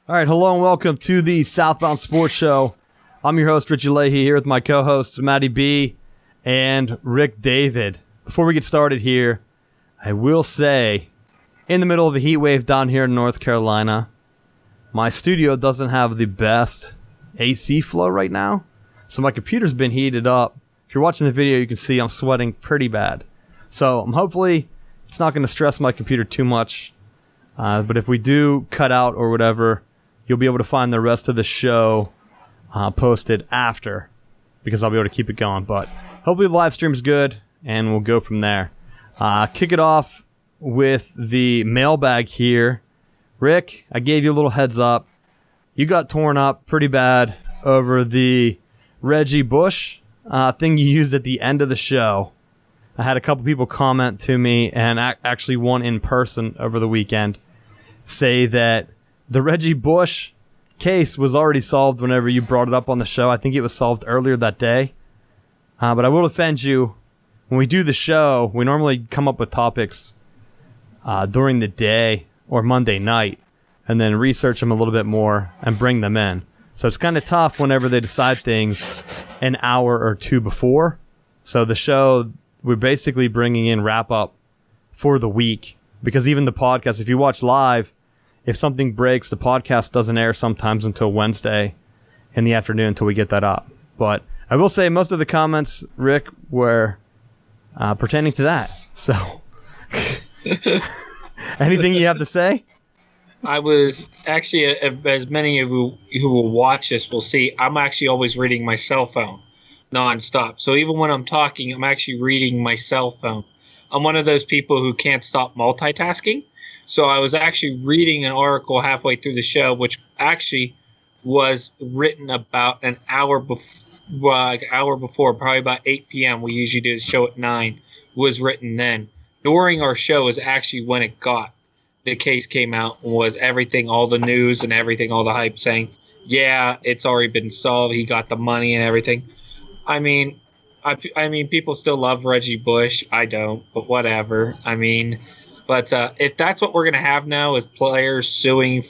All right, hello and welcome to the Southbound Sports Show. I'm your host, Richie Leahy, here with my co-hosts, Matty B and Rick David. Before we get started here, I will say, in the middle of the heat wave down here in North Carolina, my studio doesn't have the best AC flow right now, so my computer's been heated up. If you're watching the video, you can see I'm sweating pretty bad. So hopefully it's not going to stress my computer too much. But if we do cut out or whatever, you'll be able to find the rest of the show posted after, because I'll be able to keep it going. But hopefully the live stream's good, and we'll go from there. Kick it off with the mailbag here. Rick, I gave you a little heads up. You got torn up pretty bad over the Reggie Bush thing you used at the end of the show. I had a couple people comment to me, and actually one in person over the weekend, say that the Reggie Bush case was already solved whenever you brought it up on the show. I think it was solved earlier that day. But I will defend you. When we do the show, we normally come up with topics during the day or Monday night, and then research them a little bit more and bring them in. So it's kind of tough whenever they decide things an hour or two before. So the show, we're basically bringing in wrap-up for the week, because even the podcast, if you watch live, if something breaks, the podcast doesn't air sometimes until Wednesday in the afternoon until we get that up. But I will say most of the comments, Rick, were pertaining to that. So anything you have to say? I was actually, as many of you who will watch this will see, I'm actually always reading my cell phone nonstop. So even when I'm talking, I'm actually reading my cell phone. I'm one of those people who can't stop multitasking. So I was actually reading an article halfway through the show, which actually was written about an hour before, probably about 8 p.m. We usually do the show at 9. Was written then. During our show is actually when the case came out, was everything, all the news and everything, all the hype saying, yeah, it's already been solved. He got the money and everything. I mean, people still love Reggie Bush. I don't, but whatever. But if that's what we're going to have now, is players suing,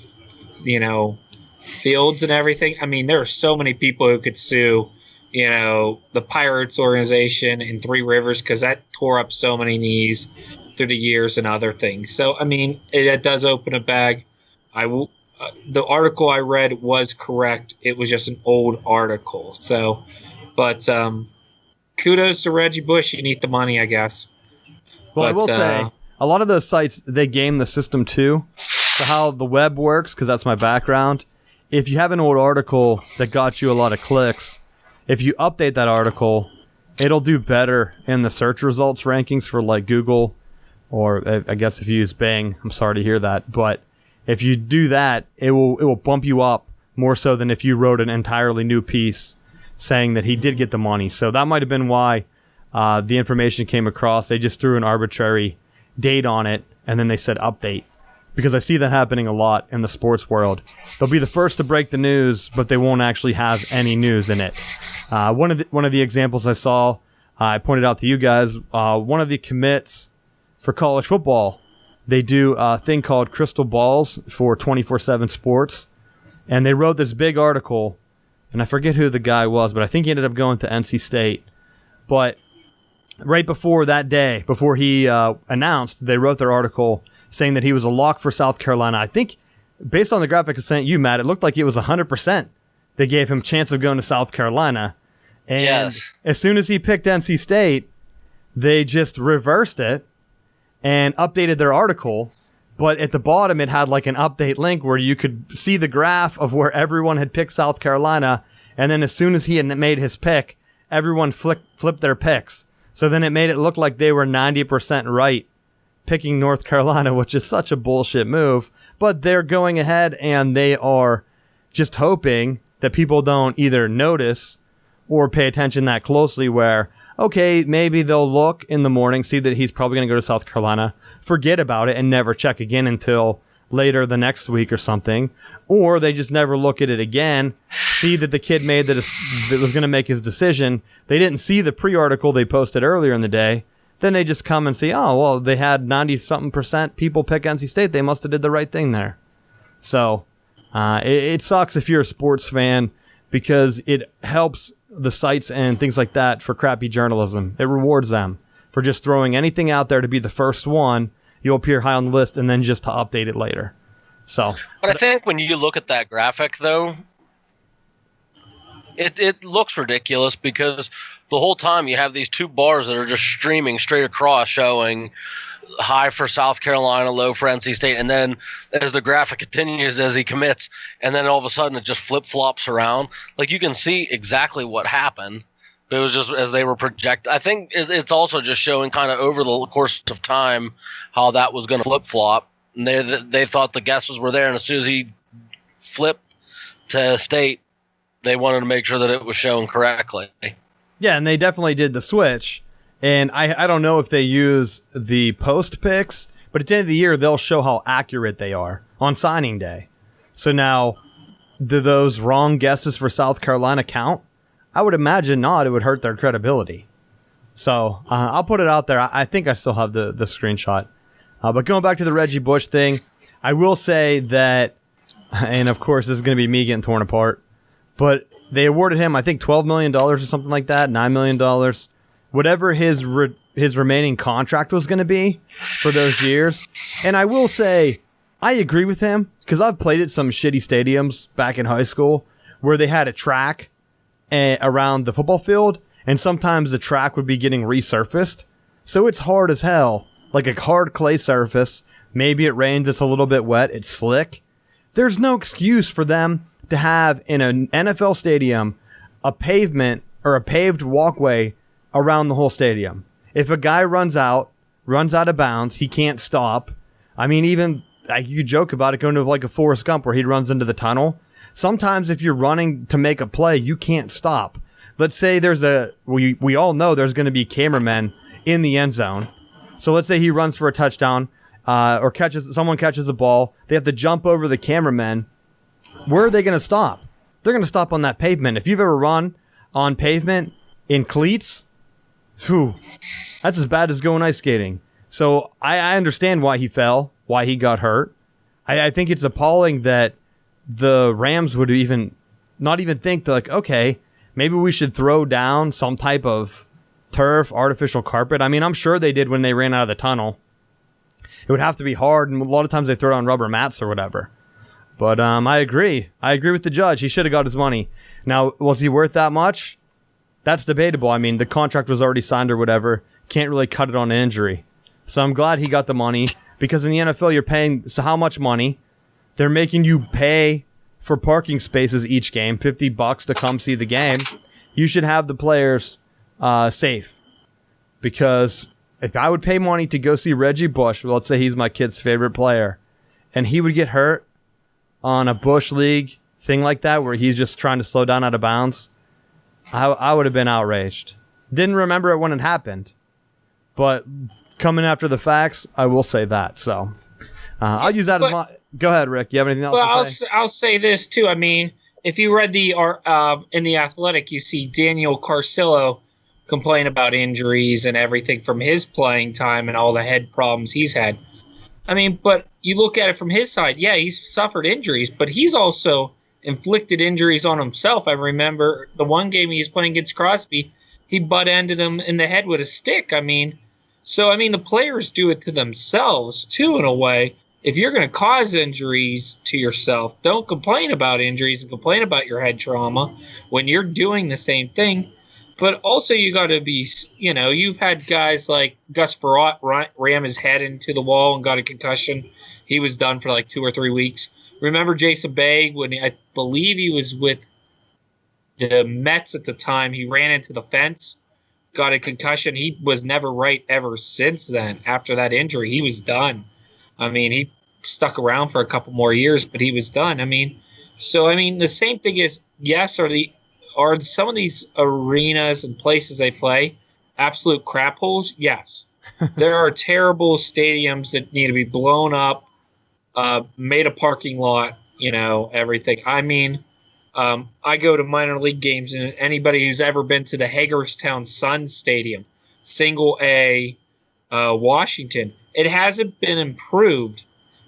fields and everything. There are so many people who could sue, the Pirates organization in Three Rivers, because that tore up so many knees through the years and other things. So, it does open a bag. The article I read was correct. It was just an old article. So, but kudos to Reggie Bush. You need the money, I guess. Well, I will say, a lot of those sites, they game the system too. So how the web works, because that's my background. If you have an old article that got you a lot of clicks, if you update that article, it'll do better in the search results rankings for like Google, or I guess if you use Bing. I'm sorry to hear that, but if you do that, it will bump you up more so than if you wrote an entirely new piece saying that he did get the money. So that might have been why the information came across. They just threw an arbitrary date on it, and then they said update, because I see that happening a lot in the sports world. They'll be the first to break the news, but they won't actually have any news in it. One of the examples I saw, I pointed out to you guys, one of the commits for college football, they do a thing called Crystal Balls for 24/7 Sports, and they wrote this big article, and I forget who the guy was, but I think he ended up going to NC State. But right before that day, before he announced, they wrote their article saying that he was a lock for South Carolina. I think, based on the graphic I sent you, Matt, it looked like it was 100%. They gave him chance of going to South Carolina. And yes, as soon as he picked NC State, they just reversed it and updated their article. But at the bottom, it had like an update link where you could see the graph of where everyone had picked South Carolina. And then as soon as he had made his pick, everyone flipped their picks. So then it made it look like they were 90% right picking North Carolina, which is such a bullshit move. But they're going ahead and they are just hoping that people don't either notice or pay attention that closely, where, okay, maybe they'll look in the morning, see that he's probably going to go to South Carolina, forget about it, and never check again until later the next week or something. Or they just never look at it again, see that the kid made that was going to make his decision. They didn't see the pre-article they posted earlier in the day. Then they just come and say, oh, well, they had 90-something% people pick NC State. They must have did the right thing there. So It sucks if you're a sports fan because it helps the sites and things like that for crappy journalism. It rewards them for just throwing anything out there to be the first one. You'll appear high on the list and then just to update it later. So, but I think when you look at that graphic, though, it looks ridiculous because the whole time you have these two bars that are just streaming straight across showing high for South Carolina, low for NC State, and then as the graphic continues as he commits, and then all of a sudden it just flip-flops around. Like, you can see exactly what happened. It was just as they were projected. I think it's also just showing kind of over the course of time how that was going to flip-flop. And they thought the guesses were there, and as soon as he flipped to State, they wanted to make sure that it was shown correctly. Yeah, and they definitely did the switch. And I don't know if they use the post picks, but at the end of the year, they'll show how accurate they are on signing day. So now, do those wrong guesses for South Carolina count? I would imagine not. It would hurt their credibility. So I'll put it out there. I think I still have the screenshot. But going back to the Reggie Bush thing, I will say that, and of course this is going to be me getting torn apart, but they awarded him, I think, $12 million or something like that, $9 million. Whatever his remaining contract was going to be for those years. And I will say, I agree with him because I've played at some shitty stadiums back in high school where they had a track around the football field, and sometimes the track would be getting resurfaced. So it's hard as hell, like a hard clay surface. Maybe it rains, it's a little bit wet, it's slick. There's no excuse for them to have in an NFL stadium a pavement or a paved walkway around the whole stadium. If a guy runs out of bounds, he can't stop. I mean, even you joke about it going to like a Forrest Gump where he runs into the tunnel. Sometimes if you're running to make a play, you can't stop. Let's say we all know there's going to be cameramen in the end zone. So let's say he runs for a touchdown or someone catches the ball. They have to jump over the cameramen. Where are they going to stop? They're going to stop on that pavement. If you've ever run on pavement in cleats, that's as bad as going ice skating. So I understand why he fell, why he got hurt. I think it's appalling that the Rams would not even think like, okay, maybe we should throw down some type of turf, artificial carpet. I mean, I'm sure they did when they ran out of the tunnel. It would have to be hard, and a lot of times they throw down rubber mats or whatever. But I agree. I agree with the judge. He should have got his money. Now, was he worth that much? That's debatable. I mean, the contract was already signed or whatever. Can't really cut it on an injury. So I'm glad he got the money because in the NFL, you're paying so how much money? They're making you pay for parking spaces each game, $50 to come see the game. You should have the players safe because if I would pay money to go see Reggie Bush, well, let's say he's my kid's favorite player, and he would get hurt on a Bush League thing like that where he's just trying to slow down out of bounds, I would have been outraged. Didn't remember it when it happened, but coming after the facts, I will say that. So I'll use that as my... Go ahead, Rick. You have anything else to say? I'll say this, too. I mean, if you read in The Athletic, you see Daniel Carcillo complain about injuries and everything from his playing time and all the head problems he's had. I mean, but you look at it from his side. Yeah, he's suffered injuries, but he's also inflicted injuries on himself. I remember the one game he was playing against Crosby, he butt-ended him in the head with a stick. I mean, the players do it to themselves, too, in a way. If you're going to cause injuries to yourself, don't complain about injuries and complain about your head trauma when you're doing the same thing. But also you got to be, you've had guys like Gus Frerotte ram his head into the wall and got a concussion. He was done for like 2 or 3 weeks. Remember Jason Bagg when I believe he was with the Mets at the time, he ran into the fence, got a concussion. He was never right ever since then. After that injury, he was done. I mean, he stuck around for a couple more years, but he was done. The same thing is, yes, are some of these arenas and places they play absolute crap holes? Yes. There are terrible stadiums that need to be blown up, made a parking lot, everything. I go to minor league games, and anybody who's ever been to the Hagerstown Sun Stadium, single A, Washington, it hasn't been improved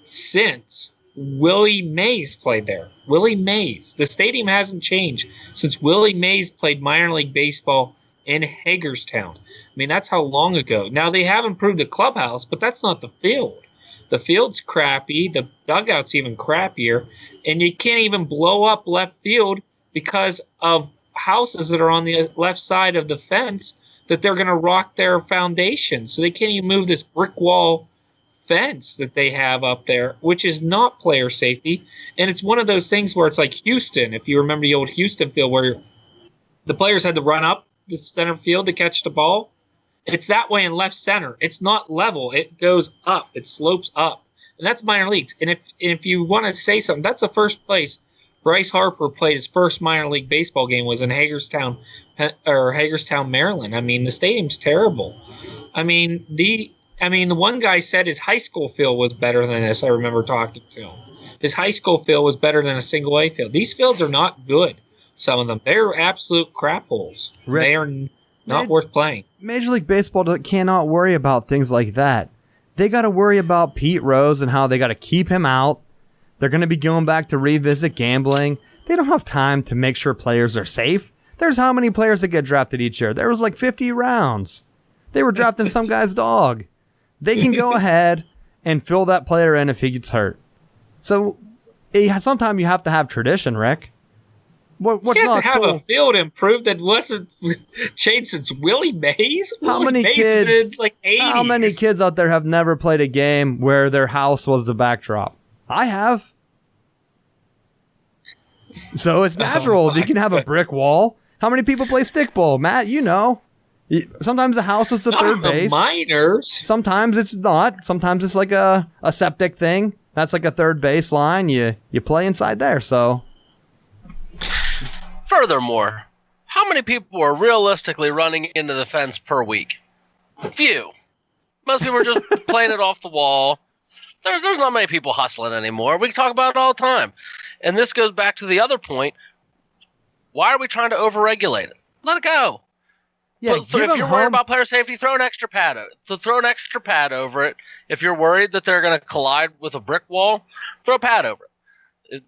since Willie Mays played there. Willie Mays. The stadium hasn't changed since Willie Mays played minor league baseball in Hagerstown. I mean, that's how long ago. Now, they have improved the clubhouse, but that's not the field. The field's crappy. The dugout's even crappier. And you can't even blow up left field because of houses that are on the left side of the fence that they're going to rock their foundation. So they can't even move this brick wall fence that they have up there, which is not player safety. And it's one of those things where it's like Houston, if you remember the old Houston field where the players had to run up the center field to catch the ball. It's that way in left center. It's not level. It goes up. It slopes up. And that's minor leagues. And if you want to say something, that's the first place Bryce Harper played his first minor league baseball game was in Hagerstown, Maryland. I mean, the stadium's terrible. I mean, the one guy said his high school field was better than this. I remember talking to him. His high school field was better than a single A field. These fields are not good. Some of them. They're absolute crap holes. They are not worth playing. Major League Baseball cannot worry about things like that. They got to worry about Pete Rose and how they got to keep him out. They're going to be going back to revisit gambling. They don't have time to make sure players are safe. There's how many players that get drafted each year? There was like 50 rounds. They were drafting some guy's dog. They can go ahead and fill that player in if he gets hurt. So sometimes you have to have tradition, Rick. What's you have not to have cool? A field improved that wasn't changed since Willie Mays. How many kids? Like 80s. How many kids out there have never played a game where their house was the backdrop? I have. So it's natural. You can have a brick wall. How many people play stickball? Matt, you know. Sometimes the house is the third base. Minors. Sometimes it's not. Sometimes it's like a septic thing. That's like a third base line. You play inside there, so. Furthermore, how many people are realistically running into the fence per week? Few. Most people are just playing it off the wall. There's not many people hustling anymore. We talk about it all the time. And this goes back to the other point. Why are we trying to overregulate it? Let it go. Yeah, so if you're worried about player safety, throw an extra pad over it. If you're worried that they're going to collide with a brick wall, throw a pad over it.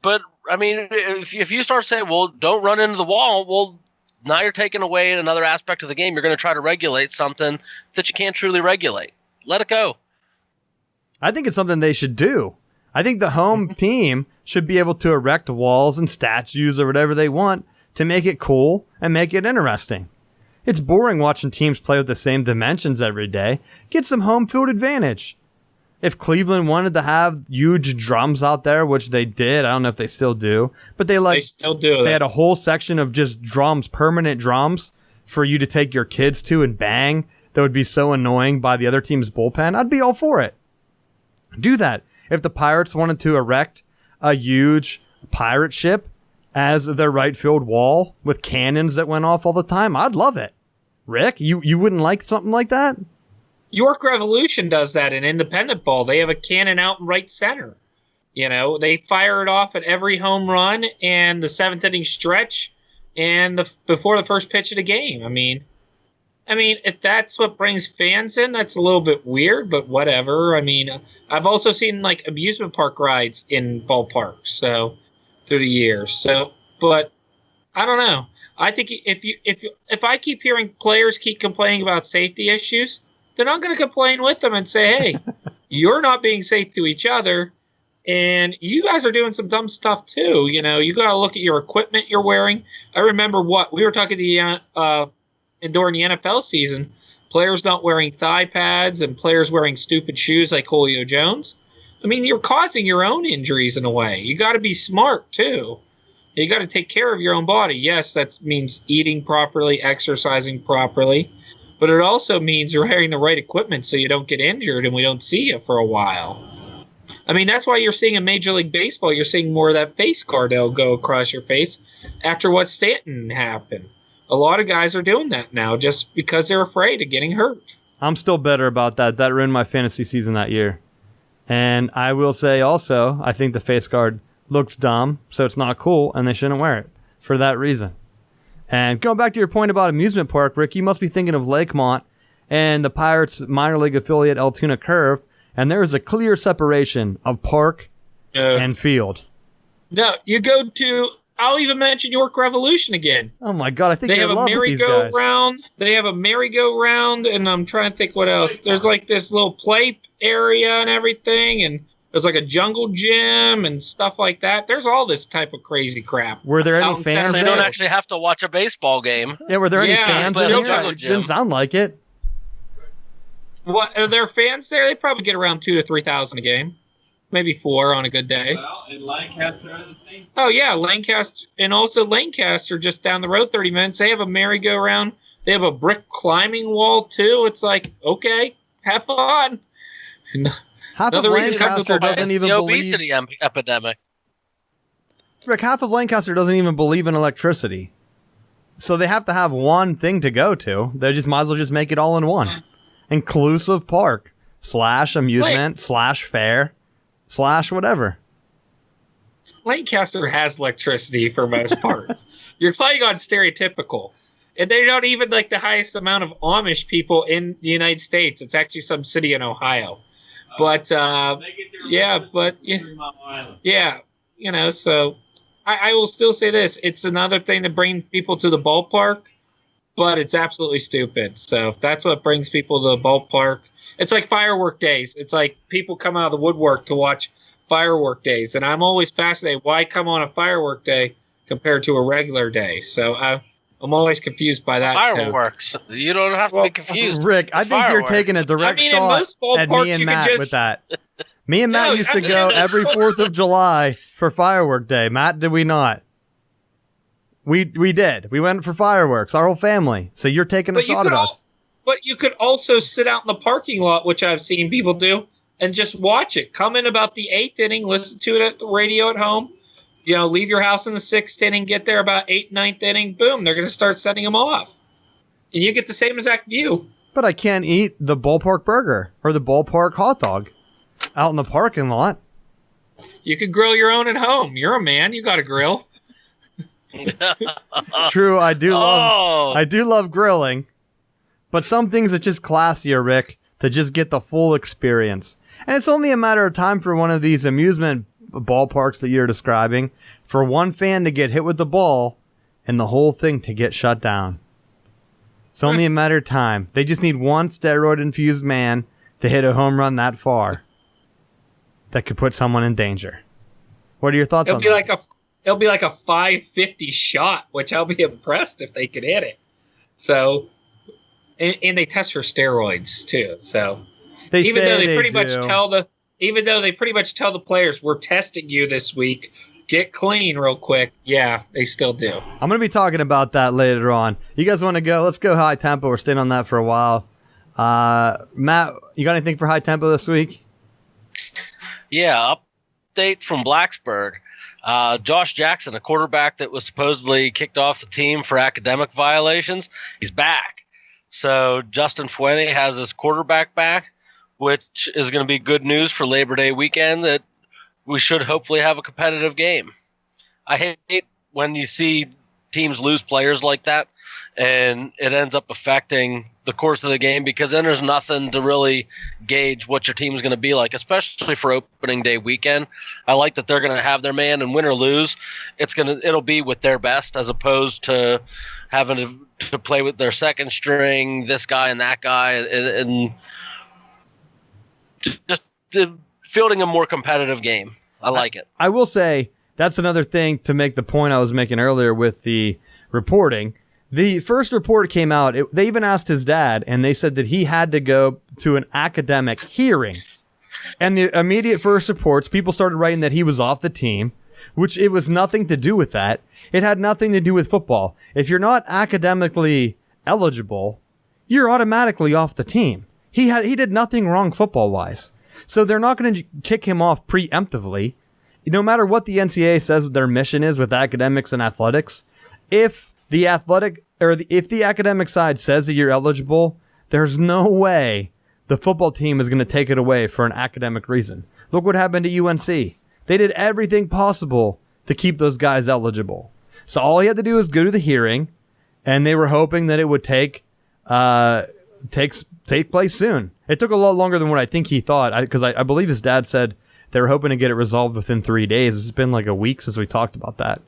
But, I mean, if you start saying, well, don't run into the wall, well, now you're taking away another aspect of the game. You're going to try to regulate something that you can't truly regulate. Let it go. I think it's something they should do. I think the home team should be able to erect walls and statues or whatever they want to make it cool and make it interesting. It's boring watching teams play with the same dimensions every day. Get some home field advantage. If Cleveland wanted to have huge drums out there, which they did, I don't know if they still do, but they still do. They had a whole section of just drums, permanent drums for you to take your kids to and bang. That would be so annoying by the other team's bullpen. I'd be all for it. Do that. If the Pirates wanted to erect a huge pirate ship as their right field wall with cannons that went off all the time, I'd love it. Rick, you wouldn't like something like that? York Revolution does that in independent ball. They have a cannon out in right center. You know, they fire it off at every home run and the seventh inning stretch and before the first pitch of the game. I mean, if that's what brings fans in, that's a little bit weird, but whatever. I mean, I've also seen like amusement park rides in ballparks, so through the years. So, but I don't know. I think if I keep hearing players keep complaining about safety issues, then I'm going to complain with them and say, hey, you're not being safe to each other, and you guys are doing some dumb stuff too. You know, you got to look at your equipment you're wearing. I remember we were talking to during the NFL season, players not wearing thigh pads and players wearing stupid shoes like Julio Jones. I mean, you're causing your own injuries in a way. You got to be smart too. You got to take care of your own body. Yes, that means eating properly, exercising properly, but it also means you're wearing the right equipment so you don't get injured and we don't see you for a while. I mean, that's why you're seeing in Major League Baseball, you're seeing more of that face guard that'll go across your face after what Stanton happened. A lot of guys are doing that now just because they're afraid of getting hurt. I'm still bitter about that. That ruined my fantasy season that year. And I will say also, I think the face guard looks dumb, so it's not cool, and they shouldn't wear it for that reason. And going back to your point about amusement park, Rick, you must be thinking of Lakemont and the Pirates minor league affiliate Altoona Curve, and there is a clear separation of park and field. No, you go to. I'll even mention York Revolution again. Oh my God, I think they have a merry-go-round. They have a merry-go-round, and I'm trying to think what else. There's like this little play area and everything, and there's like a jungle gym and stuff like that. There's all this type of crazy crap. Were there any fans? They don't actually have to watch a baseball game. Yeah, were there any fans in here? It didn't sound like it. What are there fans there? They probably get around 2,000 to 3,000 a game. Maybe 4 on a good day. Well, in Lancaster, the same. Oh yeah, Lancaster, and also Lancaster, just down the road 30 minutes. They have a merry-go-round. They have a brick climbing wall too. It's like, okay, have fun. Half of Lancaster doesn't even the believe obesity epidemic. Rick. Half of Lancaster doesn't even believe in electricity, so they have to have one thing to go to. They just might as well just make it all in one, inclusive park / amusement / fair / whatever. Lancaster has electricity for most parts. You're playing on stereotypical. And they're not even like the highest amount of Amish people in the United States. It's actually some city in Ohio. But, yeah, you know, so I will still say this. It's another thing to bring people to the ballpark, but it's absolutely stupid. So if that's what brings people to the ballpark, it's like firework days. It's like people come out of the woodwork to watch firework days. And I'm always fascinated. Why come on a firework day compared to a regular day? So I'm always confused by that. Fireworks. You don't have to be confused. Rick, I think you're taking a direct shot at me and Matt with that. Me and Matt used to go every 4th of July for firework day. Matt, did we not? We did. We went for fireworks, our whole family. So you're taking a shot at us. But you could also sit out in the parking lot, which I've seen people do, and just watch it. Come in about the 8th inning, listen to it at the radio at home. You know, leave your house in the 6th inning, get there about 8th, 9th inning, boom, they're going to start setting them off. And you get the same exact view. But I can't eat the ballpark burger or the ballpark hot dog out in the parking lot. You could grill your own at home. You're a man. You got a grill. True, I do love grilling. But some things are just classier, Rick, to just get the full experience. And it's only a matter of time for one of these amusement ballparks that you're describing for one fan to get hit with the ball and the whole thing to get shut down. It's only a matter of time. They just need one steroid-infused man to hit a home run that far that could put someone in danger. What are your thoughts on that? It'll be like a 550 shot, which I'll be impressed if they could hit it. So, and they test for steroids too. So, even though they pretty much tell the players, we're testing you this week, get clean real quick. Yeah, they still do. I'm going to be talking about that later on. You guys want to go? Let's go high tempo. We're staying on that for a while. Matt, you got anything for high tempo this week? Yeah, update from Blacksburg. Josh Jackson, a quarterback that was supposedly kicked off the team for academic violations, he's back. So Justin Fuente has his quarterback back, which is going to be good news for Labor Day weekend, that we should hopefully have a competitive game. I hate when you see teams lose players like that and it ends up affecting the course of the game, because then there's nothing to really gauge what your team is going to be like, especially for opening day weekend. I like that they're going to have their man, and win or lose, it'll be with their best, as opposed to having to play with their second string, this guy and that guy, and just fielding a more competitive game. I like it. I will say that's another thing to make the point I was making earlier with the reporting. The first report came out, they even asked his dad, and they said that he had to go to an academic hearing. And the immediate first reports, people started writing that he was off the team, which it was nothing to do with that. It had nothing to do with football. If you're not academically eligible, you're automatically off the team. He did nothing wrong football-wise. So they're not going to kick him off preemptively. No matter what the NCAA says their mission is with academics and athletics, if the academic side says that you're eligible, there's no way the football team is going to take it away for an academic reason. Look what happened to UNC. They did everything possible to keep those guys eligible. So all he had to do was go to the hearing, and they were hoping that it would take place soon. It took a lot longer than what I think he thought, because I believe his dad said They were hoping to get it resolved within 3 days. It's been like a week since we talked about that.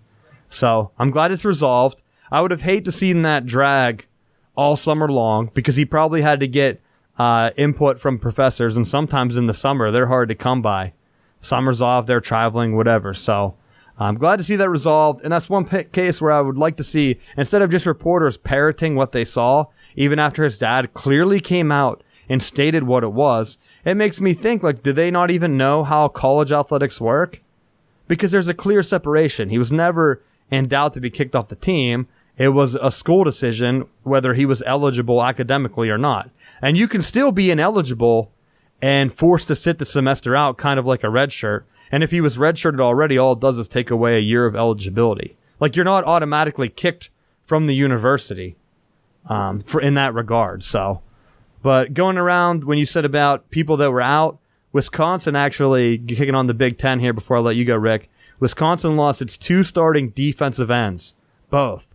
So I'm glad it's resolved. I would have hated to seen that drag all summer long because he probably had to get input from professors, and sometimes in the summer they're hard to come by. Summer's off, they're traveling, whatever. So I'm glad to see that resolved, and that's one case where I would like to see, instead of just reporters parroting what they saw, even after his dad clearly came out and stated what it was, it makes me think, like, do they not even know how college athletics work? Because there's a clear separation. He was never in doubt to be kicked off the team. It was a school decision whether he was eligible academically or not. And you can still be ineligible and forced to sit the semester out, kind of like a red shirt. And if he was redshirted already, all it does is take away a year of eligibility. Like, you're not automatically kicked from the university in that regard. So, but going around, when you said about people that were out, Wisconsin actually, kicking on the Big Ten here before I let you go, Rick, Wisconsin lost its 2 starting defensive ends, both.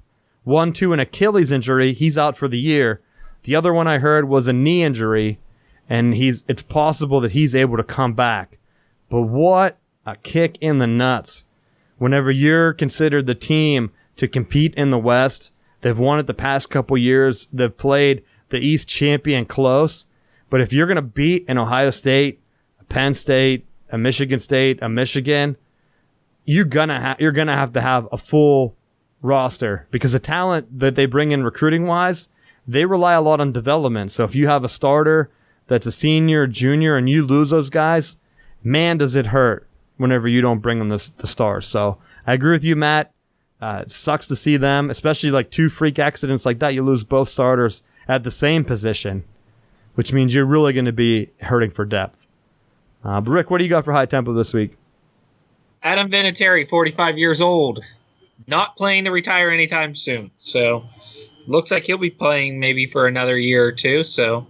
One to an Achilles injury, he's out for the year. The other one I heard was a knee injury, and it's possible that he's able to come back. But what a kick in the nuts. Whenever you're considered the team to compete in the West, they've won it the past couple years, they've played the East champion close, but if you're going to beat an Ohio State, a Penn State, a Michigan State, a Michigan, you're gonna have to have a full roster, because the talent that they bring in recruiting wise, they rely a lot on development. So if you have a starter that's a senior, junior, and you lose those guys, man, does it hurt whenever you don't bring them the stars. So I agree with you, Matt. It sucks to see them, especially like 2 freak accidents like that. You lose both starters at the same position, which means you're really going to be hurting for depth. But Rick, what do you got for high tempo this week? Adam Vinatieri, 45 years old, not playing to retire anytime soon. So looks like he'll be playing maybe for another year or two. So,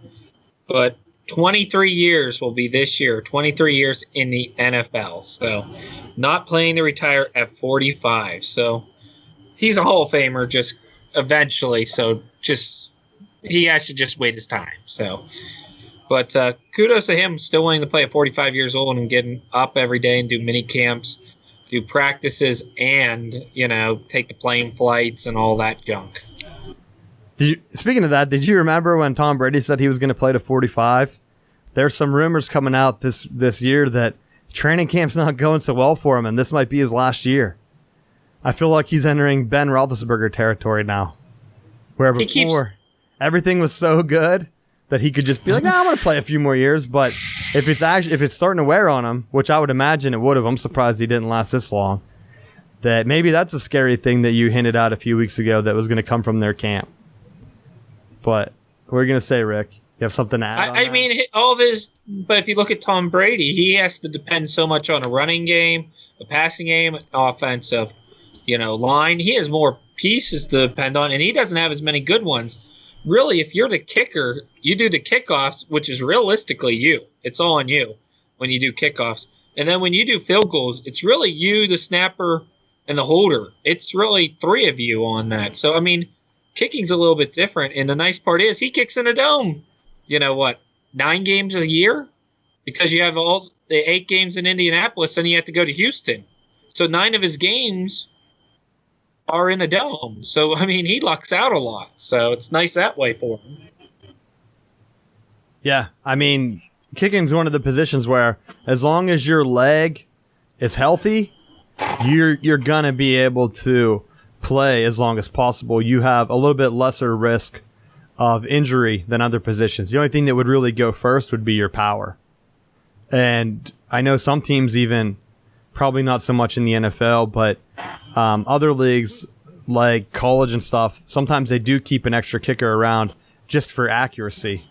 but 23 years will be this year, 23 years in the NFL. So not playing to retire at 45. So he's a Hall of Famer just eventually. So he has to just wait his time. So, but kudos to him still wanting to play at 45 years old and getting up every day and do mini camps, do practices, and, take the plane flights and all that junk. Speaking of that, did you remember when Tom Brady said he was going to play to 45? There's some rumors coming out this year that training camp's not going so well for him, and this might be his last year. I feel like he's entering Ben Roethlisberger territory now, where before everything was so good that he could just be like, I'm going to play a few more years. But if it's starting to wear on him, which I would imagine it would have, I'm surprised he didn't last this long, that maybe that's a scary thing that you hinted out a few weeks ago that was going to come from their camp. But what are you going to say, Rick? You have something to add? I mean, all of his. But if you look at Tom Brady, he has to depend so much on a running game, a passing game, offensive, line. He has more pieces to depend on, and he doesn't have as many good ones. Really, if you're the kicker, you do the kickoffs, which is realistically you. It's all on you when you do kickoffs. And then when you do field goals, it's really you, the snapper, and the holder. It's really 3 of you on that. So, I mean, kicking's a little bit different. And the nice part is he kicks in a dome. 9 games a year? Because you have all the 8 games in Indianapolis, and you have to go to Houston. So 9 of his games are in a dome. So, I mean, he lucks out a lot. So it's nice that way for him. Yeah, I mean, kicking's one of the positions where as long as your leg is healthy, you're going to be able to play as long as possible. You have a little bit lesser risk of injury than other positions. The only thing that would really go first would be your power. And I know some teams even, probably not so much in the NFL, but other leagues like college and stuff, sometimes they do keep an extra kicker around just for accuracy.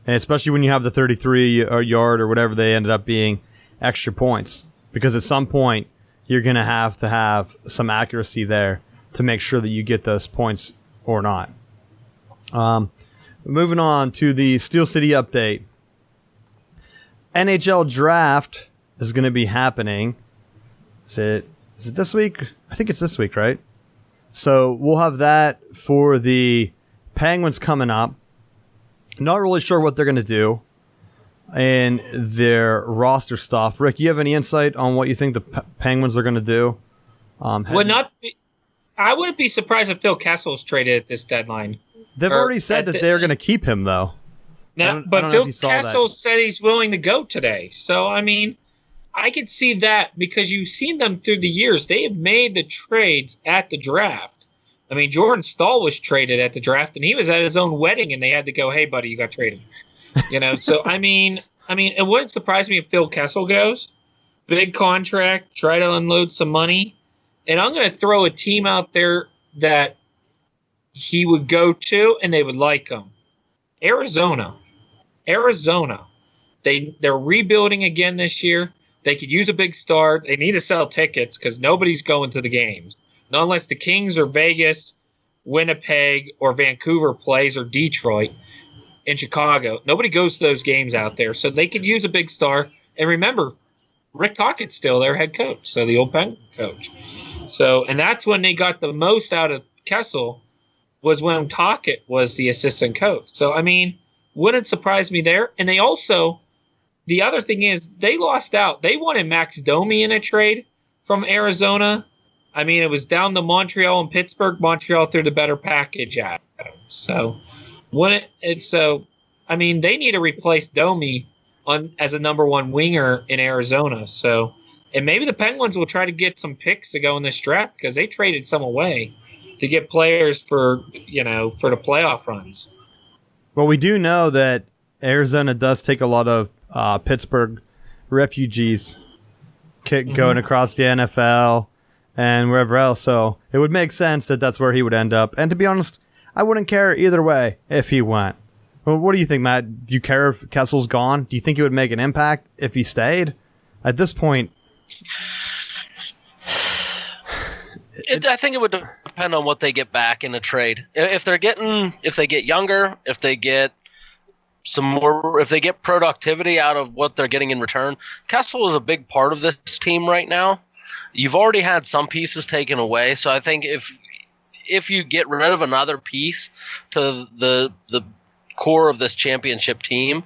And especially when you have the 33 yard or whatever they ended up being extra points. Because at some point, you're going to have some accuracy there to make sure that you get those points or not. Moving on to the Steel City update. NHL draft is going to be happening. Is it this week? I think it's this week, right? So we'll have that for the Penguins coming up. Not really sure what they're going to do. in their roster stuff. Rick, you have any insight on what you think the Penguins are going to do? I wouldn't be surprised if Phil Kessel's traded at this deadline. They've already said that they're going to keep him, though. Now, but Phil Kessel said he's willing to go today. So, I mean, I could see that because you've seen them through the years. They have made the trades at the draft. I mean, Jordan Stahl was traded at the draft, and he was at his own wedding, and they had to go, "Hey, buddy, you got traded." So I mean, it wouldn't surprise me if Phil Kessel goes. Big contract, try to unload some money, and I'm going to throw a team out there that he would go to, and they would like him. Arizona. They're rebuilding again this year. They could use a big star. They need to sell tickets because nobody's going to the games. Not unless the Kings or Vegas, Winnipeg, or Vancouver plays, or Detroit in Chicago. Nobody goes to those games out there. So they could use a big star. And remember, Rick Tocchet's still their head coach, so the old Penguin coach. So, and that's when they got the most out of Kessel, was when Tocchet was the assistant coach. So, I mean, wouldn't surprise me there. And they also, the other thing is, they lost out. They wanted Max Domi in a trade from Arizona. I mean, it was down to Montreal and Pittsburgh. Montreal threw the better package at them. So, I mean, they need to replace Domi as a number one winger in Arizona. So, and maybe the Penguins will try to get some picks to go in this draft because they traded some away to get players for the playoff runs. Well, we do know that Arizona does take a lot of Pittsburgh refugees going across the NFL and wherever else. So it would make sense that that's where he would end up. And to be honest, I wouldn't care either way if he went. Well, what do you think, Matt? Do you care if Kessel's gone? Do you think it would make an impact if he stayed? At this point, I think it would depend on what they get back in a trade. If they get younger, if they get some more, if they get productivity out of what they're getting in return. Kessel is a big part of this team right now. You've already had some pieces taken away, so I think if you get rid of another piece to the core of this championship team,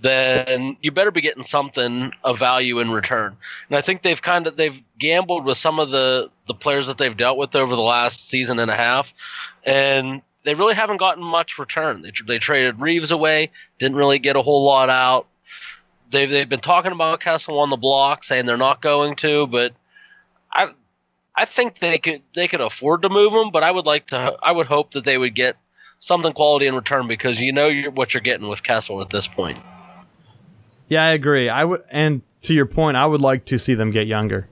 then you better be getting something of value in return. And I think they've gambled with some of the players that they've dealt with over the last season and a half, and they really haven't gotten much return. They traded Reeves away, didn't really get a whole lot out. They've been talking about Kessel on the block, saying they're not going to, but I think they could afford to move him. But I would hope that they would get something quality in return because what you're getting with Kessel at this point. Yeah, I agree. And to your point, I would like to see them get younger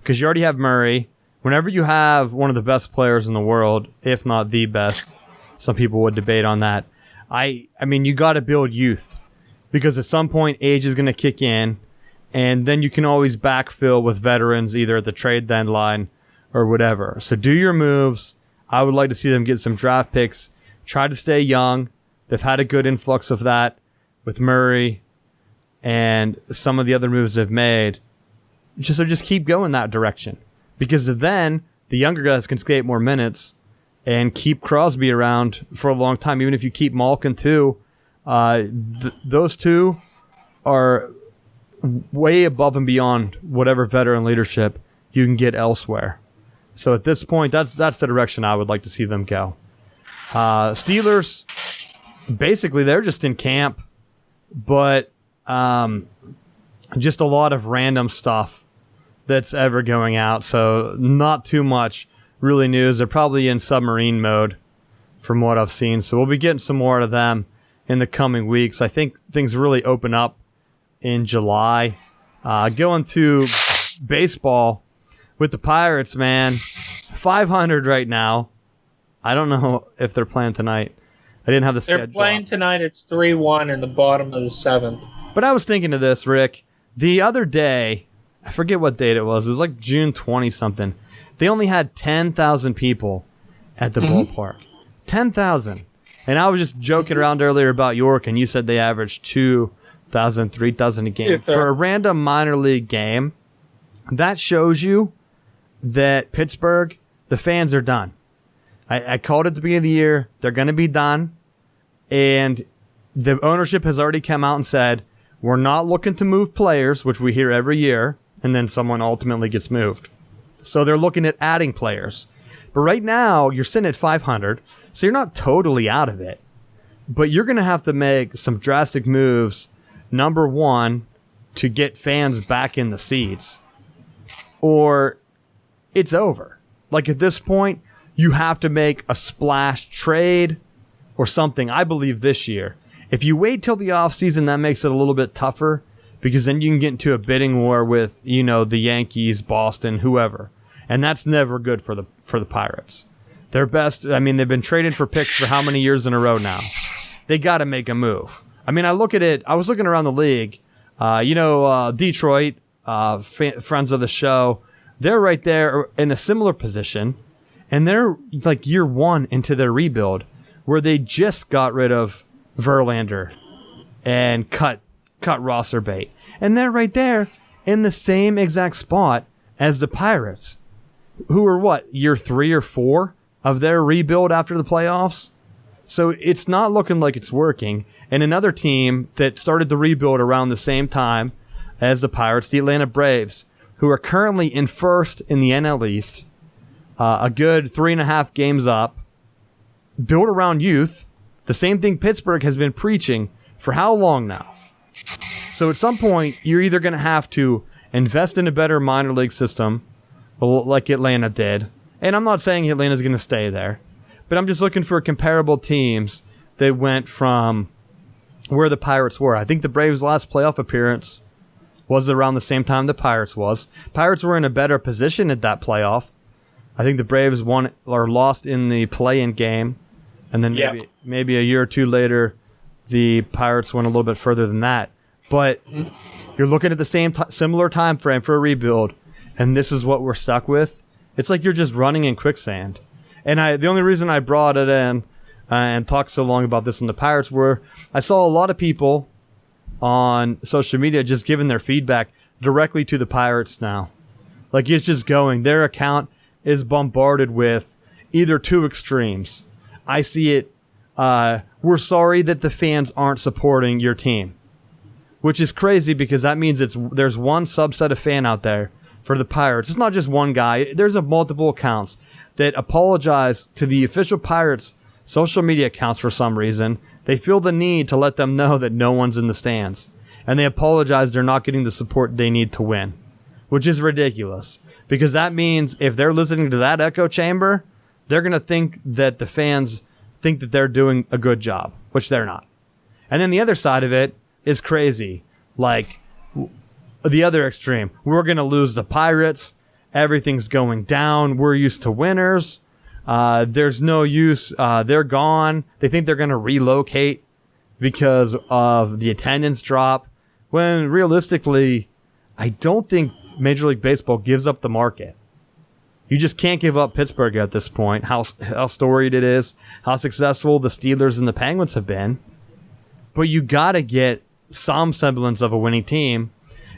because you already have Murray. Whenever you have one of the best players in the world, if not the best, some people would debate on that. I mean, you got to build youth because at some point age is going to kick in, and then you can always backfill with veterans either at the trade deadline or whatever. So do your moves. I would like to see them get some draft picks. Try to stay young. They've had a good influx of that with Murray and some of the other moves they've made. Just keep going that direction. Because then the younger guys can skate more minutes and keep Crosby around for a long time. Even if you keep Malkin too, those two are way above and beyond whatever veteran leadership you can get elsewhere. So at this point, that's the direction I would like to see them go. Steelers, basically, they're just in camp, but just a lot of random stuff that's ever going out, so not too much really news. They're probably in submarine mode from what I've seen, so we'll be getting some more out of them in the coming weeks. I think things really open up in July. Going to baseball with the Pirates, man. 500 right now. I don't know if they're playing tonight. I didn't have the schedule. They're playing tonight. It's 3-1 in the bottom of the 7th. But I was thinking of this, Rick. The other day, I forget what date it was. It was like June 20-something. They only had 10,000 people at the ballpark. 10,000. And I was just joking around earlier about York, and you said they averaged 2,000, 3,000 a game. Yeah, for a random minor league game, that shows you that Pittsburgh, the fans are done. I called it at the beginning of the year. They're going to be done. And the ownership has already come out and said, We're not looking to move players, which we hear every year, and then someone ultimately gets moved. So they're looking at adding players. But right now, you're sitting at 500, so you're not totally out of it. But you're going to have to make some drastic moves, number one, to get fans back in the seats, or it's over. Like at this point, you have to make a splash trade or something, I believe, this year. If you wait till the offseason, that makes it a little bit tougher because then you can get into a bidding war with, the Yankees, Boston, whoever. And that's never good for the Pirates. Their best, they've been traded for picks for how many years in a row now? They got to make a move. I look at it, I was looking around the league. Detroit, friends of the show, they're right there in a similar position. And they're like year one into their rebuild where they just got rid of Verlander and cut Rosserbait. And they're right there in the same exact spot as the Pirates, who are year 3 or 4 of their rebuild after the playoffs? So it's not looking like it's working. And another team that started the rebuild around the same time as the Pirates, the Atlanta Braves, who are currently in first in the NL East, a good 3.5 games up, built around youth, the same thing Pittsburgh has been preaching for how long now? So at some point, you're either going to have to invest in a better minor league system, like Atlanta did. And I'm not saying Atlanta's going to stay there, but I'm just looking for comparable teams that went from where the Pirates were. I think the Braves' last playoff appearance was around the same time the Pirates was. Pirates were in a better position at that playoff. I think the Braves won or lost in the play-in game, and then maybe a year or two later, the Pirates went a little bit further than that. But you're looking at the same similar time frame for a rebuild, and this is what we're stuck with. It's like you're just running in quicksand. And the only reason I brought it in and talked so long about this in the Pirates were I saw a lot of people on social media just giving their feedback directly to the Pirates now. Like it's just going. Their account is bombarded with either two extremes. I see it, we're sorry that the fans aren't supporting your team. Which is crazy because that means there's one subset of fan out there for the Pirates. It's not just one guy. There's multiple accounts that apologize to the official Pirates social media accounts for some reason. They feel the need to let them know that no one's in the stands. And they apologize they're not getting the support they need to win. Which is ridiculous. Because that means if they're listening to that echo chamber, they're going to think that the fans think that they're doing a good job. Which they're not. And then the other side of it is crazy. Like the other extreme. We're going to lose the Pirates. Everything's going down. We're used to winners. There's no use. They're gone. They think they're going to relocate because of the attendance drop. When realistically, I don't think Major League Baseball gives up the market. You just can't give up Pittsburgh at this point. How storied it is. How successful the Steelers and the Penguins have been. But you got to get some semblance of a winning team.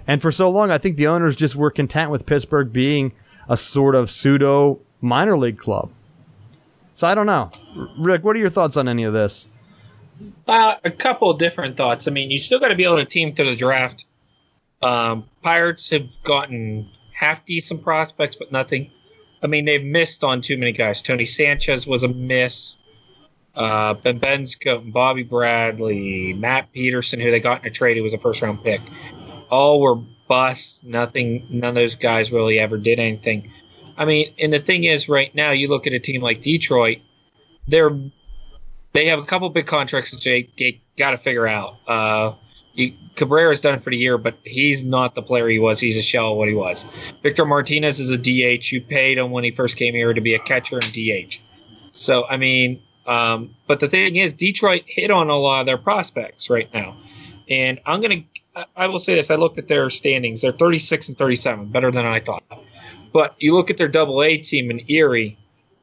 And for so long, I think the owners just were content with Pittsburgh being a sort of pseudo minor league club. So I don't know. Rick, what are your thoughts on any of this? A couple of different thoughts. You still got to be able to team to the draft. Pirates have gotten half-decent prospects, but nothing. They've missed on too many guys. Tony Sanchez was a miss. Ben Bensko and Bobby Bradley, Matt Peterson, who they got in a trade, who was a first-round pick. All were busts. None of those guys really ever did anything. And the thing is, right now, you look at a team like Detroit, they have a couple big contracts that they got to figure out. Cabrera's done for the year, but he's not the player he was. He's a shell of what he was. Victor Martinez is a DH. You paid him when he first came here to be a catcher and DH. So, but the thing is, Detroit hit on a lot of their prospects right now. And I will say this. I looked at their standings. They're 36 and 37, better than I thought. But you look at their Double-A team in Erie,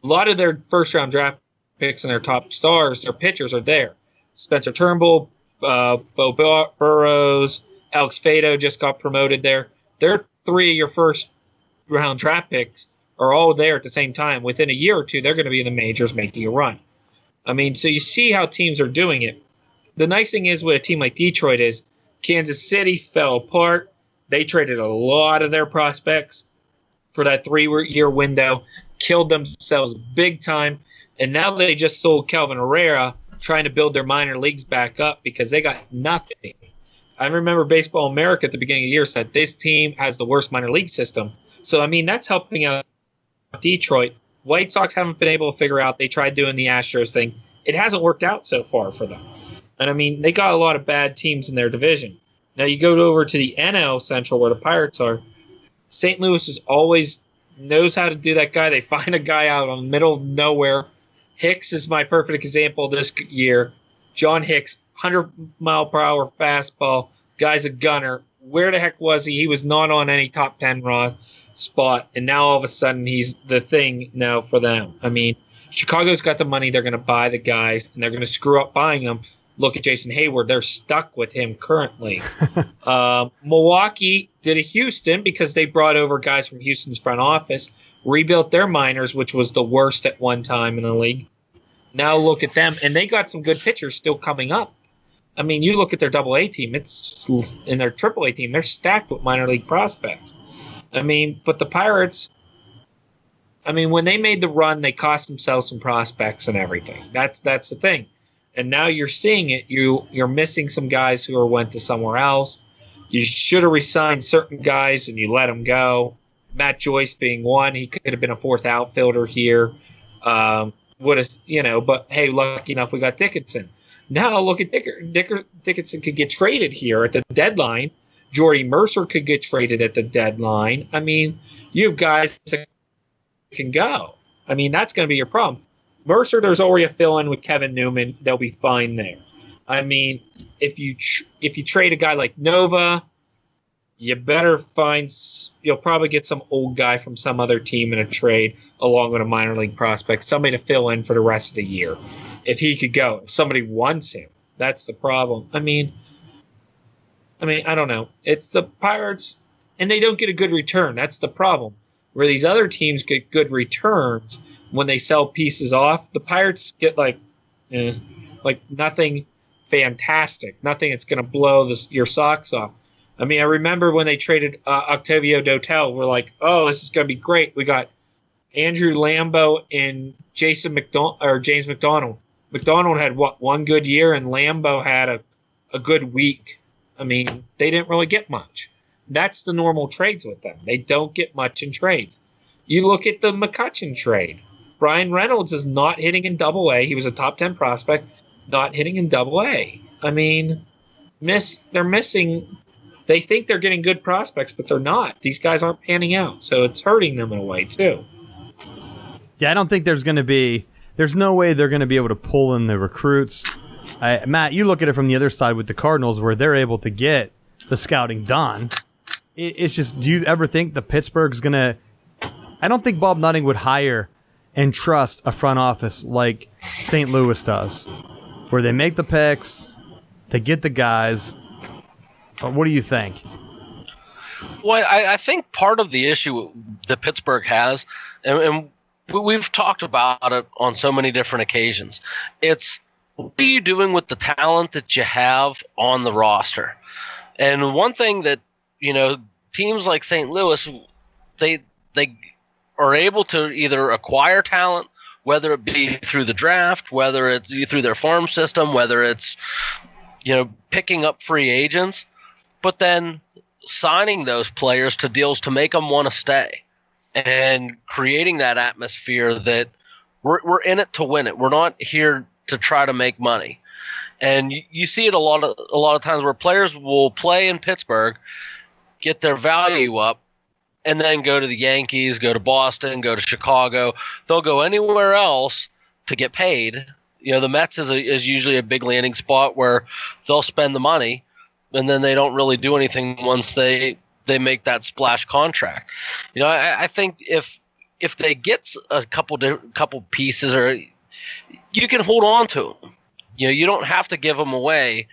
a lot of their first-round draft picks and their top stars, their pitchers are there. Spencer Turnbull, Bo Burrows, Alex Fado just got promoted there. Their 3 of your first-round draft picks are all there at the same time. Within a year or two, they're going to be in the majors making a run. So you see how teams are doing it. The nice thing is with a team like Detroit is Kansas City fell apart. They traded a lot of their prospects for that 3-year window, killed themselves big time, and now they just sold Kelvin Herrera, trying to build their minor leagues back up because they got nothing. I remember Baseball America at the beginning of the year said this team has the worst minor league system. So, I mean, that's helping out Detroit. White Sox haven't been able to figure out. They tried doing the Astros thing. It hasn't worked out so far for them. And, I mean, they got a lot of bad teams in their division. Now, you go over to the NL Central where the Pirates are. St. Louis is always knows how to do that guy. They find a guy out on the middle of nowhere. Hicks is my perfect example this year. John Hicks, 100-mile-per-hour fastball. Guy's a gunner. Where the heck was he? He was not on any top 10 spot, and now all of a sudden he's the thing now for them. I mean, Chicago's got the money. They're going to buy the guys, and they're going to screw up buying them. Look at Jason Hayward. They're stuck with him currently. Milwaukee did a Houston because they brought over guys from Houston's front office, rebuilt their minors, which was the worst at one time in the league. Now look at them, and they got some good pitchers still coming up. I mean, you look at their Double-A team, it's in their Triple-A team, they're stacked with minor league prospects. I mean, but the Pirates, I mean, when they made the run, they cost themselves some prospects and everything. That's the thing. And now you're seeing it. You're missing some guys who went to somewhere else. You should have re-signed certain guys, and you let them go. Matt Joyce being one. He could have been a fourth outfielder here. But hey, lucky enough we got Dickinson. Now look at Dickinson could get traded here at the deadline. Jordy Mercer could get traded at the deadline. I mean, you have guys that can go. I mean, that's going to be your problem. Mercer, there's already a fill-in with Kevin Newman. They'll be fine there. I mean, if you trade a guy like Nova, you better you'll probably get some old guy from some other team in a trade along with a minor league prospect, somebody to fill in for the rest of the year. If he could go, if somebody wants him, that's the problem. I mean, I don't know. It's the Pirates, and they don't get a good return. That's the problem. Where these other teams get good returns when they sell pieces off, the Pirates get like nothing fantastic, nothing that's going to blow your socks off. I mean, I remember when they traded Octavio Dotel, we're like, oh, this is going to be great. We got Andrew Lambeau and James McDonald. McDonald had one good year, and Lambeau had a good week. I mean, they didn't really get much. That's the normal trades with them. They don't get much in trades. You look at the McCutchen trade. Brian Reynolds is not hitting in Double-A. He was a top 10 prospect, not hitting in Double-A. I mean, they're missing. They think they're getting good prospects, but they're not. These guys aren't panning out, so it's hurting them in a way too. Yeah, I don't think there's no way they're going to be able to pull in the recruits. Matt, you look at it from the other side with the Cardinals where they're able to get the scouting done. It's just, do you ever think the Pittsburgh's going to... I don't think Bob Nutting would hire and trust a front office like St. Louis does, where they make the picks, they get the guys. What do you think? Well, I think part of the issue that Pittsburgh has, and we've talked about it on so many different occasions, it's what are you doing with the talent that you have on the roster? And one thing that, teams like St. Louis, they are able to either acquire talent, whether it be through the draft, whether it's through their farm system, whether it's, picking up free agents, but then signing those players to deals to make them want to stay and creating that atmosphere that we're in it to win it. We're not here to try to make money. And you see it a lot of times where players will play in Pittsburgh, get their value up, and then go to the Yankees, go to Boston, go to Chicago. They'll go anywhere else to get paid. The Mets is usually a big landing spot where they'll spend the money, and then they don't really do anything once they make that splash contract. I think if they get a couple pieces, or you can hold on to them. You don't have to give them away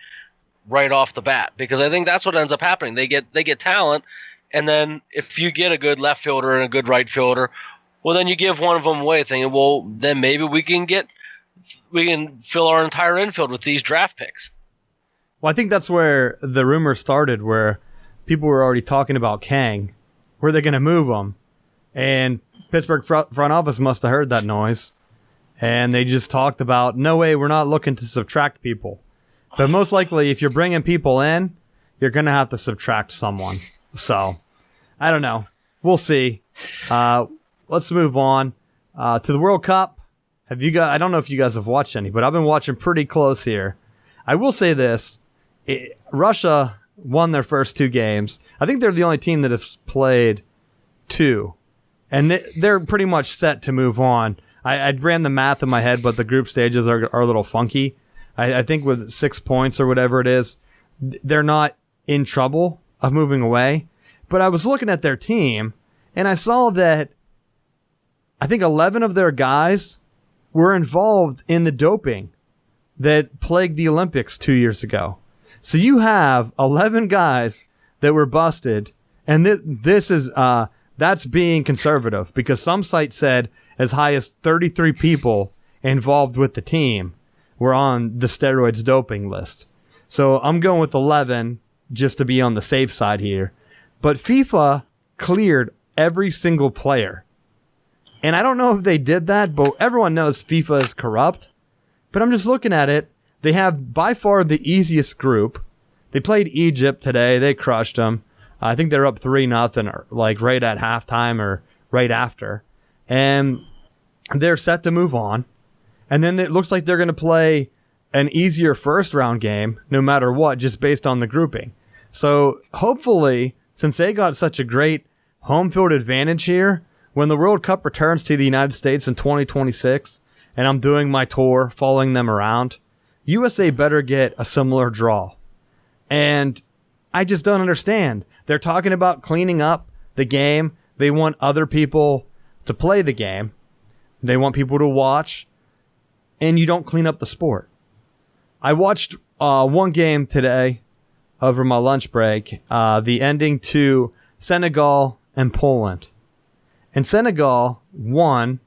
right off the bat, because I think that's what ends up happening. They get talent, and then if you get a good left fielder and a good right fielder, well, then you give one of them away, thinking, well, then maybe we can fill our entire infield with these draft picks. Well, I think that's where the rumor started, where people were already talking about Kang. Where they're going to move him. And Pittsburgh front office must have heard that noise. And they just talked about, no way, we're not looking to subtract people. But most likely, if you're bringing people in, you're going to have to subtract someone. So, I don't know. We'll see. Let's move on to the World Cup. I don't know if you guys have watched any, but I've been watching pretty close here. I will say this. Russia won their first 2 games. I think they're the only team that has played 2. And they're pretty much set to move on. I ran the math in my head, but the group stages are a little funky. I think with 6 points or whatever it is, they're not in trouble of moving away. But I was looking at their team, and I saw that I think 11 of their guys were involved in the doping that plagued the Olympics 2 years ago. So you have 11 guys that were busted, and this is that's being conservative, because some sites said as high as 33 people involved with the team were on the steroids doping list. So I'm going with 11 just to be on the safe side here. But FIFA cleared every single player. And I don't know if they did that, but everyone knows FIFA is corrupt. But I'm just looking at it. They have by far the easiest group. They played Egypt today. They crushed them. I think they're up 3-0, like right at halftime or right after. And they're set to move on. And then it looks like they're going to play an easier first round game, no matter what, just based on the grouping. So hopefully, since they got such a great home field advantage here, when the World Cup returns to the United States in 2026, and I'm doing my tour, following them around, USA better get a similar draw. And I just don't understand. They're talking about cleaning up the game. They want other people to play the game. They want people to watch. And you don't clean up the sport. I watched one game today over my lunch break, the ending to Senegal and Poland. And Senegal won.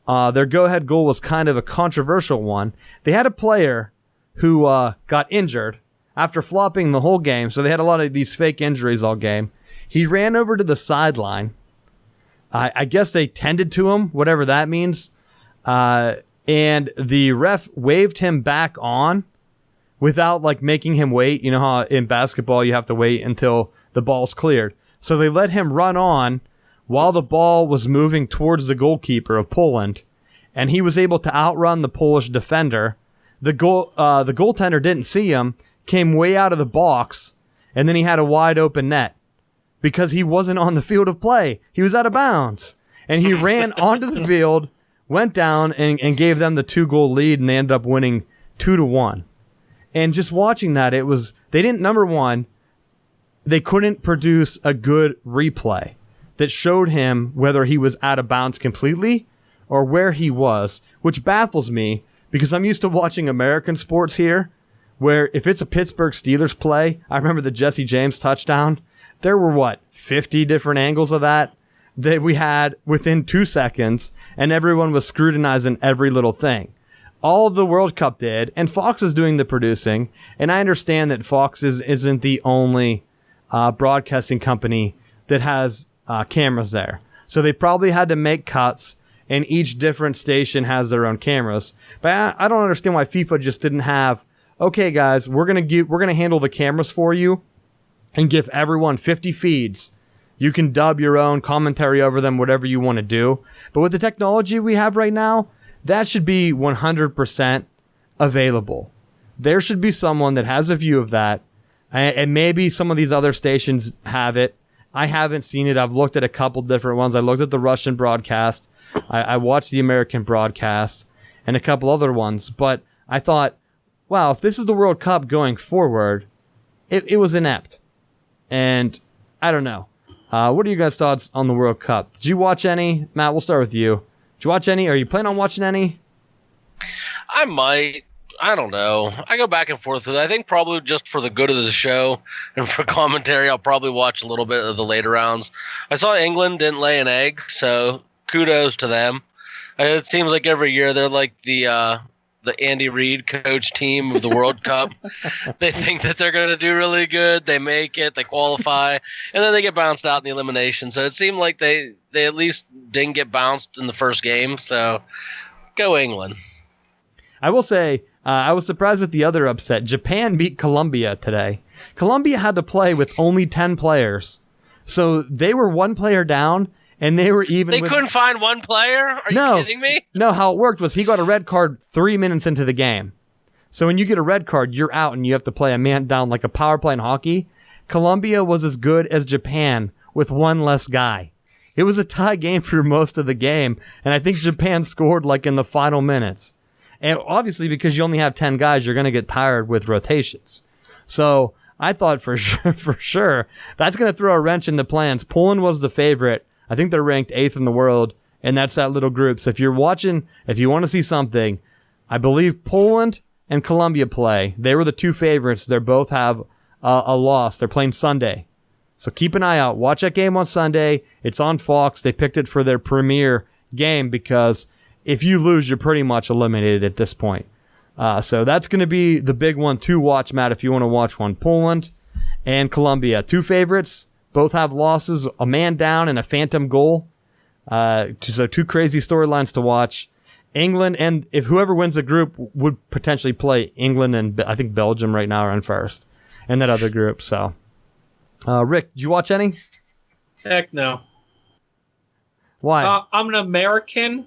Their go-ahead goal was kind of a controversial one. They had a player who got injured after flopping the whole game, so they had a lot of these fake injuries all game. He ran over to the sideline. I guess they tended to him, whatever that means. And the ref waved him back on without like making him wait. You know how in basketball you have to wait until the ball's cleared. So they let him run on while the ball was moving towards the goalkeeper of Poland, and he was able to outrun the Polish defender. The goaltender didn't see him, came way out of the box, and then he had a wide open net because he wasn't on the field of play. He was out of bounds, and he ran onto the field, went down, and gave them the 2-goal lead, and they ended up winning 2-1. And just watching that, number one, they couldn't produce a good replay that showed him whether he was out of bounds completely or where he was, which baffles me because I'm used to watching American sports here, where if it's a Pittsburgh Steelers play, I remember the Jesse James touchdown, there were 50 different angles of that we had within 2 seconds, and everyone was scrutinizing every little thing. All the World Cup did, and Fox is doing the producing, and I understand that Fox isn't the only broadcasting company that has cameras there. So they probably had to make cuts, and each different station has their own cameras. But I don't understand why FIFA just didn't have, okay guys, we're gonna handle the cameras for you and give everyone 50 feeds. You can dub your own commentary over them, whatever you want to do. But with the technology we have right now, that should be 100% available. There should be someone that has a view of that, and maybe some of these other stations have it. I haven't seen it. I've looked at a couple different ones. I looked at the Russian broadcast. I watched the American broadcast and a couple other ones. But I thought, wow, if this is the World Cup going forward, it was inept. And I don't know. What are you guys' thoughts on the World Cup? Did you watch any? Matt, we'll start with you. Did you watch any? Are you planning on watching any? I might. I don't know. I go back and forth with it. I think probably just for the good of the show and for commentary, I'll probably watch a little bit of the later rounds. I saw England didn't lay an egg, so kudos to them. It seems like every year they're like the the Andy Reid coach team of the World Cup. They think that they're going to do really good. They make it, they qualify, and then they get bounced out in the elimination. So it seemed like they at least didn't get bounced in the first game. So go England. I will say, I was surprised with the other upset. Japan beat Colombia today. Colombia had to play with only 10 players. So they were one player down, and they were even. They couldn't find one player? Are you kidding me? No, how it worked was he got a red card 3 minutes into the game. So when you get a red card, you're out and you have to play a man down like a power play in hockey. Colombia was as good as Japan with one less guy. It was a tie game for most of the game, and I think Japan scored like in the final minutes. And obviously, because you only have 10 guys, you're going to get tired with rotations. So I thought for sure, that's going to throw a wrench in the plans. Poland was the favorite. I think they're ranked 8th in the world, and that's that little group. So if you're watching, if you want to see something, I believe Poland and Colombia play. They were the two favorites. They both have a loss. They're playing Sunday. So keep an eye out. Watch that game on Sunday. It's on Fox. They picked it for their premiere game because if you lose, you're pretty much eliminated at this point. So that's going to be the big one to watch, Matt, if you want to watch one. Poland and Colombia, two favorites. Both have losses, a man down and a phantom goal. So two crazy storylines to watch. England, and if whoever wins the group would potentially play England and I think Belgium right now are in first in that other group. So, Rick, did you watch any? Heck no. Why? I'm an American.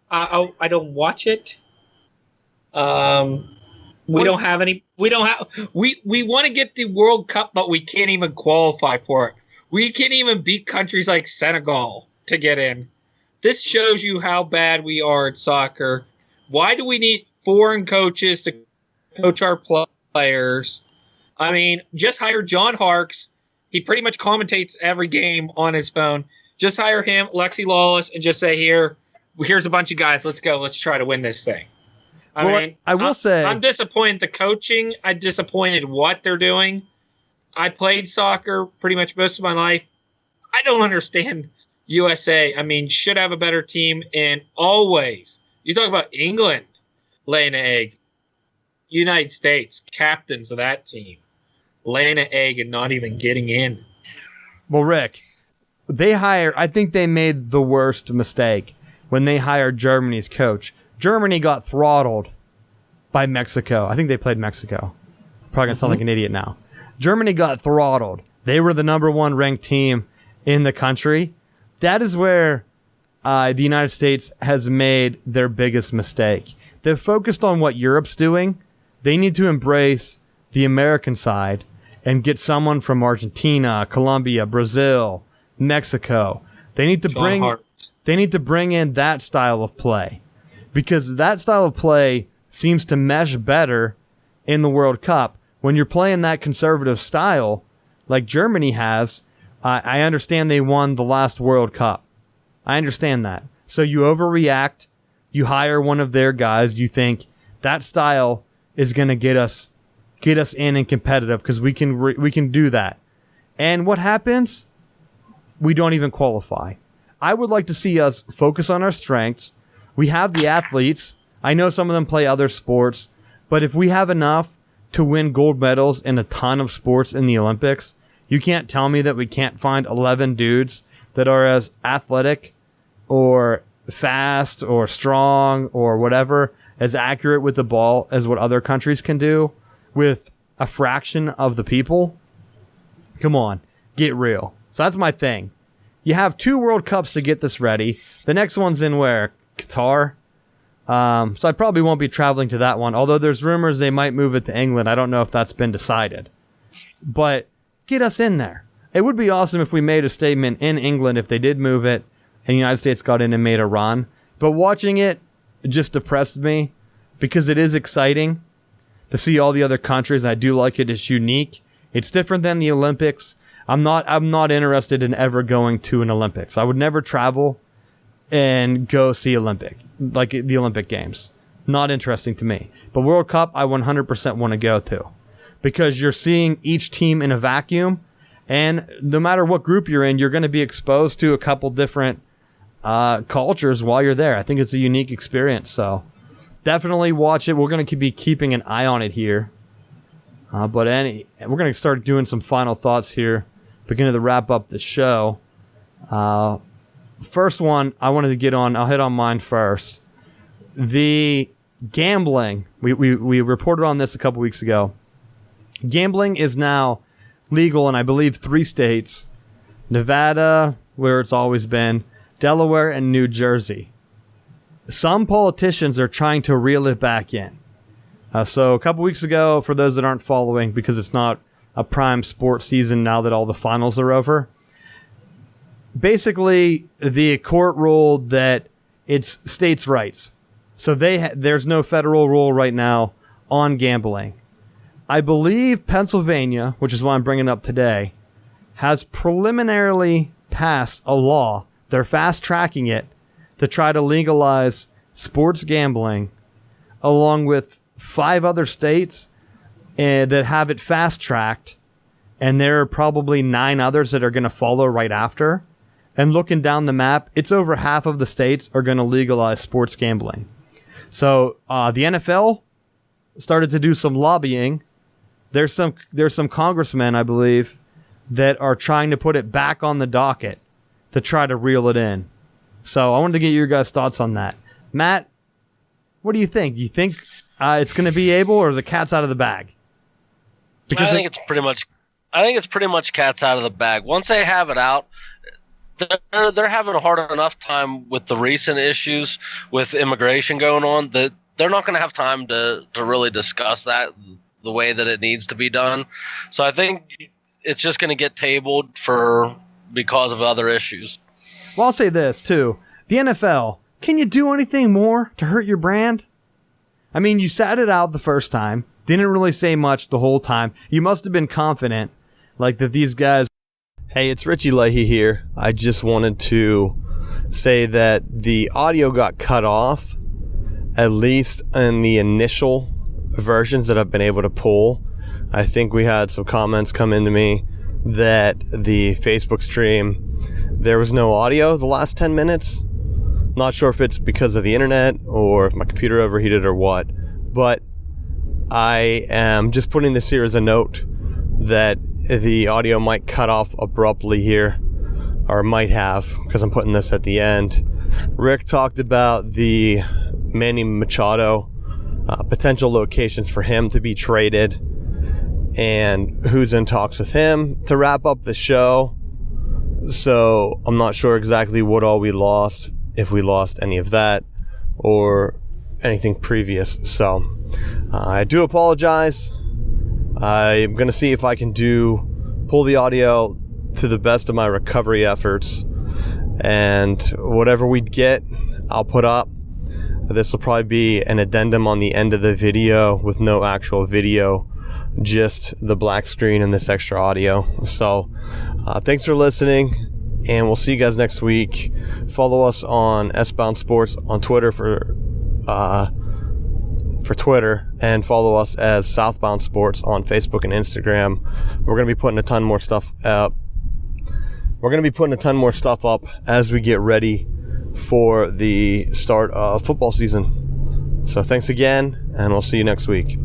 I don't watch it. We don't have any. We want to get the World Cup, but we can't even qualify for it. We can't even beat countries like Senegal to get in. This shows you how bad we are at soccer. Why do we need foreign coaches to coach our players? I mean, just hire John Harkes. He pretty much commentates every game on his phone. Just hire him, Lexi Lawless, and just say, here's a bunch of guys. Let's go. Let's try to win this thing. I will say I'm disappointed the coaching. I'm disappointed what they're doing. I played soccer pretty much most of my life. I don't understand USA. I mean, should have a better team. And always, you talk about England laying an egg. United States, captains of that team, laying an egg and not even getting in. Well, Rick, I think they made the worst mistake when they hired Germany's coach. Germany got throttled by Mexico. I think they played Mexico. Probably going to sound like an idiot now. Germany got throttled. They were the number one ranked team in the country. That is where the United States has made their biggest mistake. They've focused on what Europe's doing. They need to embrace the American side and get someone from Argentina, Colombia, Brazil, Mexico. They need to bring in that style of play. Because that style of play seems to mesh better in the World Cup. When you're playing that conservative style, like Germany has, I understand they won the last World Cup. I understand that. So you overreact, you hire one of their guys, you think that style is going to get us in and competitive because we can do that. And what happens? We don't even qualify. I would like to see us focus on our strengths. We have the athletes. I know some of them play other sports, but if we have enough to win gold medals in a ton of sports in the Olympics, you can't tell me that we can't find 11 dudes that are as athletic or fast or strong or whatever, as accurate with the ball as what other countries can do with a fraction of the people. Come on, get real. So that's my thing. You have 2 World Cups to get this ready. The next one's in where? Qatar. So I probably won't be traveling to that one, although there's rumors they might move it to England. I don't know if that's been decided. But get us in there. It would be awesome if we made a statement in England if they did move it and the United States got in and made a run. But watching it just depressed me because it is exciting to see all the other countries. I do like it. It's unique. It's different than the Olympics. I'm not interested in ever going to an Olympics. I would never travel and go see the Olympic Games. Not interesting to me. But World Cup, I 100% want to go to because you're seeing each team in a vacuum, and no matter what group you're in, you're going to be exposed to a couple different cultures while you're there. I think it's a unique experience. So definitely watch it. We're going to be keeping an eye on it here. We're going to start doing some final thoughts here, beginning to wrap up the show. First one I wanted to get on, I'll hit on mine first. The gambling, we reported on this a couple weeks ago. Gambling is now legal in, I believe, 3 states. Nevada, where it's always been, Delaware, and New Jersey. Some politicians are trying to reel it back in. So a couple weeks ago, for those that aren't following, because it's not a prime sports season now that all the finals are over, basically the court ruled that it's states' rights. So there's no federal rule right now on gambling. I believe Pennsylvania, which is why I'm bringing it up today, has preliminarily passed a law. They're fast-tracking it to try to legalize sports gambling, along with 5 other states that have it fast-tracked, and there are probably 9 others that are going to follow right after. And looking down the map, it's over half of the states are going to legalize sports gambling. So the NFL started to do some lobbying. There's some congressmen, I believe, that are trying to put it back on the docket to try to reel it in. So I wanted to get your guys' thoughts on that. Matt, what do you think? Do you think it's going to be able, or is the cat's out of the bag? Because I think it's pretty much cat's out of the bag. Once they have it out, they're having a hard enough time with the recent issues with immigration going on that they're not going to have time to really discuss that the way that it needs to be done. So I think it's just going to get tabled because of other issues. Well, I'll say this too. The NFL, can you do anything more to hurt your brand? I mean, you sat it out the first time, didn't really say much the whole time. You must have been confident, like that these guys. Hey, it's Richie Leahy here. I just wanted to say that the audio got cut off, at least in the initial versions that I've been able to pull. I think we had some comments come into me that the Facebook stream, there was no audio the last 10 minutes. Not sure if it's because of the internet or if my computer overheated or what, but I am just putting this here as a note that the audio might cut off abruptly here, or might have, because I'm putting this at the end. Rick talked about the Manny Machado, potential locations for him to be traded, and who's in talks with him to wrap up the show. So I'm not sure exactly what all we lost, if we lost any of that or anything previous. So I do apologize. I'm going to see if I can pull the audio to the best of my recovery efforts, and whatever we get, I'll put up. This will probably be an addendum on the end of the video with no actual video, just the black screen and this extra audio. So thanks for listening, and we'll see you guys next week. Follow us on S-Bound Sports on Twitter for Twitter, and follow us as Southbound Sports on Facebook and Instagram. We're going to be putting a ton more stuff up. We're going to be putting a ton more stuff up as we get ready for the start of football season. So thanks again, and we'll see you next week.